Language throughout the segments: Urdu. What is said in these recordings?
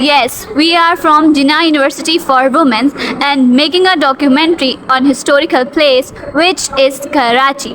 Yes, we are from Jinnah University for Women and making a documentary on historical place which is Karachi.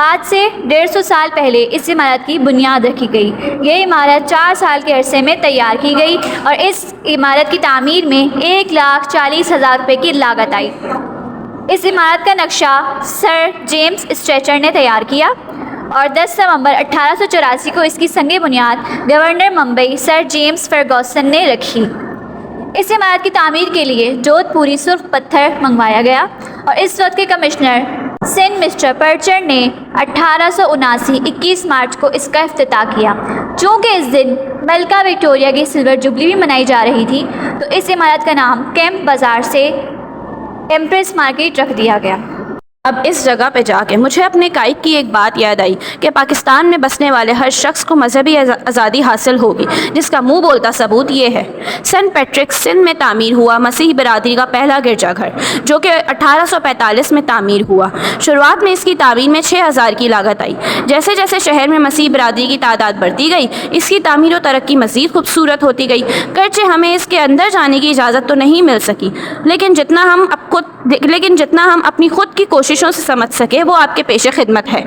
آج سے 150 سال پہلے اس عمارت کی بنیاد رکھی گئی. یہ عمارت 4 سال کے عرصے میں تیار کی گئی اور اس عمارت کی تعمیر میں 1,40,000 روپے کی لاگت آئی. اس عمارت کا نقشہ سر جیمز اسٹریچر نے تیار کیا اور 10 نومبر 1884 کو اس کی سنگ بنیاد گورنر ممبئی سر جیمز فرگوسن نے رکھی. اس عمارت کی تعمیر کے لیے جودھ پوری سرخ پتھر منگوایا گیا اور اس وقت کے کمشنر سن مسٹر پرچر نے 1879 21 مارچ کو اس کا افتتاح کیا. چونکہ اس دن ملکہ وکٹوریہ کی سلور جوبلی بھی منائی جا رہی تھی تو اس عمارت کا نام کیمپ بازار سے ایمپریس مارکیٹ رکھ دیا گیا. اب اس جگہ پہ جا کے مجھے اپنے قائد کی ایک بات یاد آئی کہ پاکستان میں بسنے والے ہر شخص کو مذہبی آزادی حاصل ہوگی، جس کا منہ بولتا ثبوت یہ ہے. سینٹ پیٹرک سندھ میں تعمیر ہوا مسیحی برادری کا پہلا گرجا گھر، جو کہ 1845 میں تعمیر ہوا. شروعات میں اس کی تعمیر میں 6,000 کی لاگت آئی. جیسے جیسے شہر میں مسیحی برادری کی تعداد بڑھتی گئی، اس کی تعمیر و ترقی مزید خوبصورت ہوتی گئی. گرچہ ہمیں اس کے اندر جانے کی اجازت تو نہیں مل سکی، لیکن جتنا ہم اپنی خود کی کوششوں سے سمجھ سکے وہ آپ کے پیش خدمت ہے.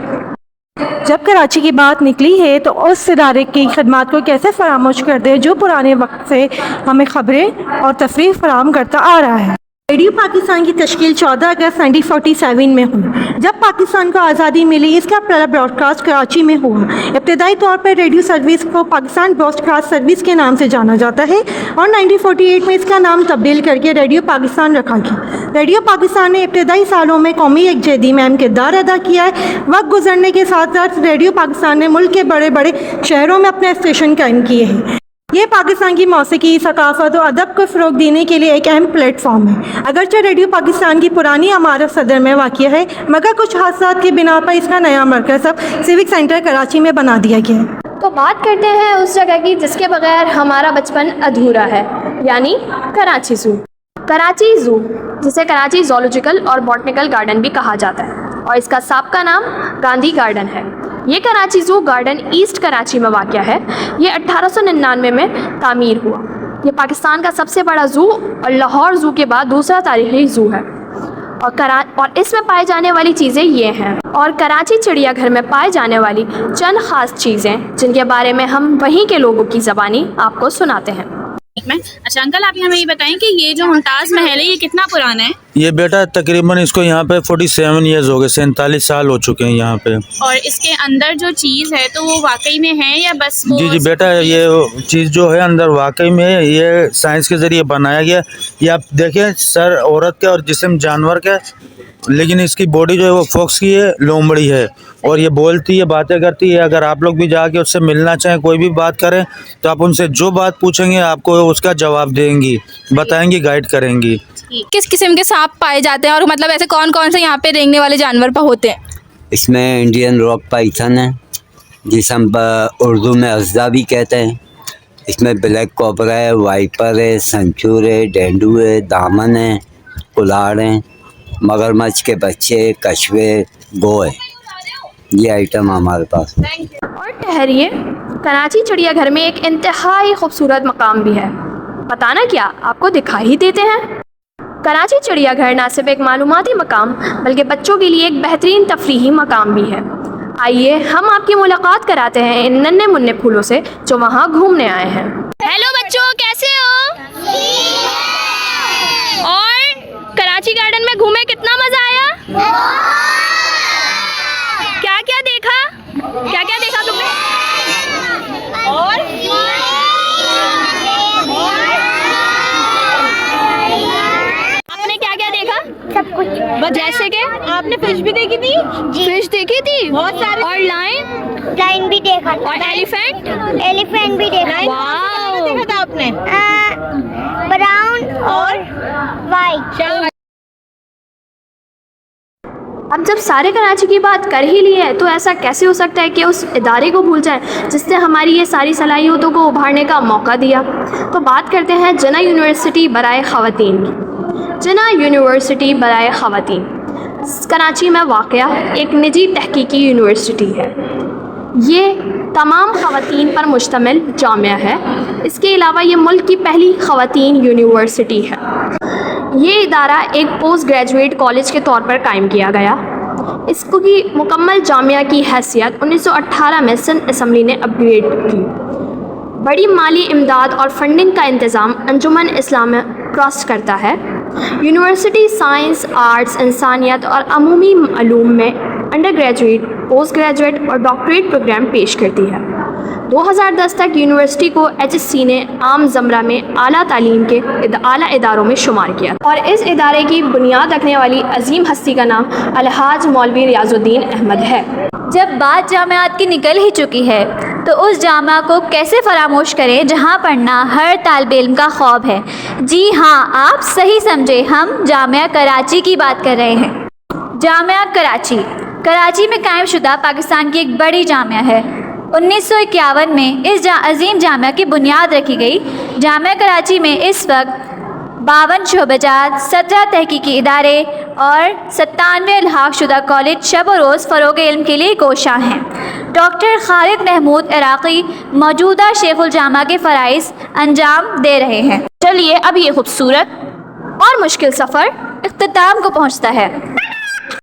جب کراچی کی بات نکلی ہے تو اس ادارے کی خدمات کو کیسے فراموش کر دے جو پرانے وقت سے ہمیں خبریں اور تفریح فراہم کرتا آ رہا ہے. ریڈیو پاکستان کی تشکیل 14 اگست 1947 میں ہوئی. جب پاکستان کو آزادی ملی اس کا پہلا براڈ کاسٹ کراچی میں ہوا. ابتدائی طور پر ریڈیو سروس کو پاکستان براڈ کاسٹ سروس کے نام سے جانا جاتا ہے اور 1948 میں اس کا نام تبدیل کر کے ریڈیو پاکستان رکھا گیا. ریڈیو پاکستان نے ابتدائی سالوں میں قومی یکجہتی میں اہم کردار ادا کیا ہے. وقت گزرنے کے ساتھ ساتھ ریڈیو پاکستان نے ملک کے بڑے بڑے شہروں میں اپنے اسٹیشن قائم کیے ہیں. یہ پاکستان کی موسیقی، ثقافت و ادب کو فروغ دینے کے لیے ایک اہم پلیٹ فارم ہے. اگرچہ ریڈیو پاکستان کی پرانی عمارت صدر میں واقع ہے، مگر کچھ حادثات کی بنا پر اس کا نیا مرکز اب سیوک سینٹر کراچی میں بنا دیا گیا ہے. تو بات کرتے ہیں اس جگہ کی جس کے بغیر ہمارا بچپن ادھورا ہے، یعنی کراچی زو. کراچی زو، جسے کراچی زولوجیکل اور بوٹنیکل گارڈن بھی کہا جاتا ہے، اور اس کا سابقہ نام گاندھی گارڈن ہے. یہ کراچی زو گارڈن ایسٹ کراچی میں واقع ہے. یہ 1899 میں تعمیر ہوا. یہ پاکستان کا سب سے بڑا زو اور لاہور زو کے بعد دوسرا تاریخی زو ہے. اور اس میں پائے جانے والی چیزیں یہ ہیں، اور کراچی چڑیا گھر میں پائے جانے والی چند خاص چیزیں جن کے بارے میں ہم وہیں کے لوگوں کی زبانی آپ کو سناتے ہیں. اچھا انکل، آپ ہمیں یہ بتائیں کہ یہ جو ممتاز محل ہے یہ کتنا پرانا ہے؟ یہ بیٹا تقریباً اس کو یہاں پہ 47 ایئرز ہو گئے، 47 سال ہو چکے ہیں یہاں پہ. اور اس کے اندر جو چیز ہے تو وہ واقعی میں ہے یا بس وہ؟ جی بیٹا، یہ چیز جو ہے اندر واقعی میں ہے. یہ سائنس کے ذریعے بنایا گیا. یہ آپ دیکھیں، سر عورت کا اور جسم جانور کا، لیکن اس کی باڈی جو ہے وہ فوکس کی ہے، لومڑی ہے، اور یہ بولتی ہے، باتیں کرتی ہے. اگر آپ لوگ بھی جا کے اس سے ملنا چاہیں، کوئی بھی بات کریں تو آپ ان سے جو بات پوچھیں گے آپ کو اس کا جواب دیں گی، بتائیں گی، گائیڈ کریں گی. کس قسم کے سانپ پائے جاتے ہیں اور مطلب ایسے کون کون سے یہاں پہ رینگنے والے جانور پہ ہوتے ہیں؟ اس میں انڈین راک پائتھن ہے جسے ہم اردو میں ازدا بھی کہتے ہیں. اس میں بلیک کوبرا ہے، وائپر ہے، سنچور ہے، ڈینڈو ہے، دامن ہے، کلاڑ ہیں، مگرمچھ کے بچے، کچھوے، گو ہے. یہ آئٹم ہمارے پاس. اور ٹھہریے، کراچی چڑیا گھر میں ایک انتہائی خوبصورت مقام بھی ہے. بتانا کیا، آپ کو دکھائی ہی دیتے ہیں. کراچی چڑیا گھر نہ صرف ایک معلوماتی مقام بلکہ بچوں کے لیے ایک بہترین تفریحی مقام بھی ہے. آئیے ہم آپ کی ملاقات کراتے ہیں ان ننھے منھے پھولوں سے جو وہاں گھومنے آئے ہیں. ہیلو بچوں، کیسے ہو؟ اور کراچی گارڈن میں گھومے، کتنا مزہ آیا؟ کیا کیا دیکھا آپ لوگ نے؟ اور آپ نے کیا دیکھا؟ سب کچھ. جیسے کہ آپ نے فش بھی دیکھی تھی؟ فش دیکھی تھی بہت سارے. اور لائن بھی دیکھا. اور ایلیفینٹ بھی دیکھا. واو. دیکھا تھا آپ نے؟ براؤن اور وائٹ. اب جب سارے کراچی کی بات کر ہی لی ہے تو ایسا کیسے ہو سکتا ہے کہ اس ادارے کو بھول جائیں جس نے ہماری یہ ساری صلاحیتوں کو ابھارنے کا موقع دیا. تو بات کرتے ہیں جناح یونیورسٹی برائے خواتین کی. جناح یونیورسٹی برائے خواتین کراچی میں واقع ایک نجی تحقیقی یونیورسٹی ہے. یہ تمام خواتین پر مشتمل جامعہ ہے. اس کے علاوہ یہ ملک کی پہلی خواتین یونیورسٹی ہے. یہ ادارہ ایک پوسٹ گریجویٹ کالج کے طور پر قائم کیا گیا اس کی مکمل جامعہ کی حیثیت 1918 میں سندھ اسمبلی نے اپگریڈ کی۔ بڑی مالی امداد اور فنڈنگ کا انتظام انجمن اسلامیہ ٹرسٹ کرتا ہے۔ یونیورسٹی سائنس، آرٹس، انسانیت اور عمومی علوم میں انڈر گریجویٹ، پوسٹ گریجویٹ اور ڈاکٹریٹ پروگرام پیش کرتی ہے۔ 2010 تک یونیورسٹی کو HSC نے عام زمرہ میں اعلیٰ تعلیم کے اعلیٰ اداروں میں شمار کیا، اور اس ادارے کی بنیاد رکھنے والی عظیم ہستی کا نام الحاج مولوی ریاض الدین احمد ہے۔ جب بات جامعات کی نکل ہی چکی ہے تو اس جامعہ کو کیسے فراموش کریں جہاں پڑھنا ہر طالب علم کا خواب ہے۔ جی ہاں، آپ صحیح سمجھے، ہم جامعہ کراچی کی بات کر رہے ہیں۔ جامعہ کراچی کراچی میں قائم شدہ پاکستان کی ایک بڑی جامعہ ہے۔ 1951 میں اس عظیم جامعہ کی بنیاد رکھی گئی۔ جامعہ کراچی میں اس وقت 52 شعبہ جات، 17 تحقیقی ادارے اور 97 الحاق شدہ کالج شب و روز فروغ علم کے لیے کوشاں ہیں۔ ڈاکٹر خالد محمود عراقی موجودہ شیخ الجامعہ کے فرائض انجام دے رہے ہیں۔ چلیے اب یہ خوبصورت اور مشکل سفر اختتام کو پہنچتا ہے۔